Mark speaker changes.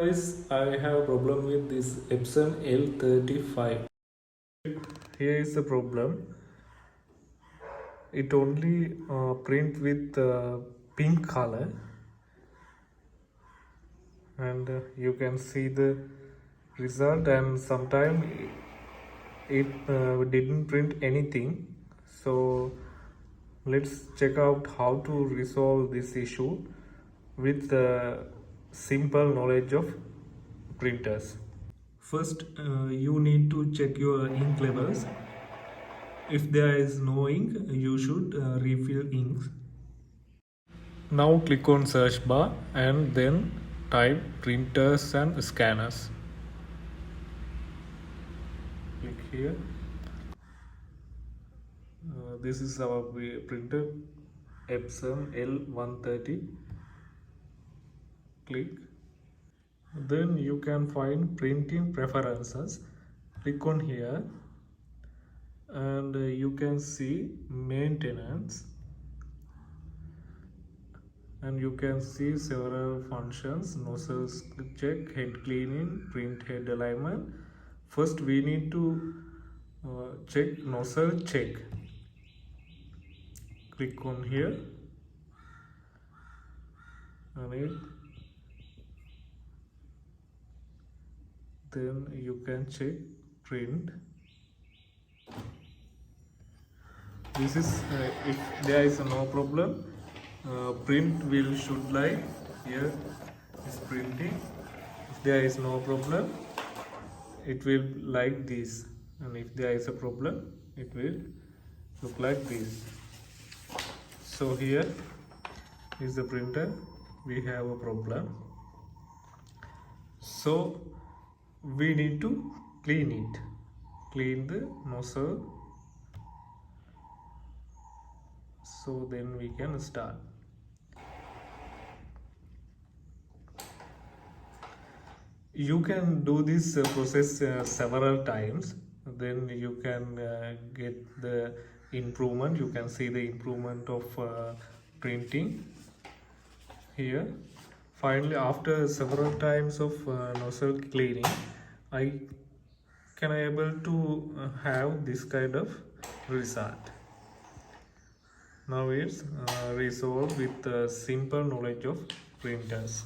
Speaker 1: Guys, I have a problem with this Epson L35. Here is the problem. It only print with pink color, and you can see the result, and sometimes it didn't print anything. So let's check out how to resolve this issue with the simple knowledge of printers. First, you need to check your ink levels. If there is no ink, you should refill inks. Now click on search bar and then type printers and scanners. Click here. This is our printer, Epson L130. Click. Then you can find printing preferences. Click on here and you can see maintenance, and you can see several functions: nozzle check, head cleaning, print head alignment. First we need to check nozzle check. Click on here and then you can check print. This is if there is no problem, print will should like here is printing. If there is no problem, it will like this, and if there is a problem, it will look like this. So here is the printer, we have a problem, so we need to clean the nozzle, so then we can start. You can do this process several times, then you can get the improvement. You can see the improvement of printing here. Finally, after several times of nozzle cleaning, I can able to have this kind of result. Now it's resolved with simple knowledge of printers.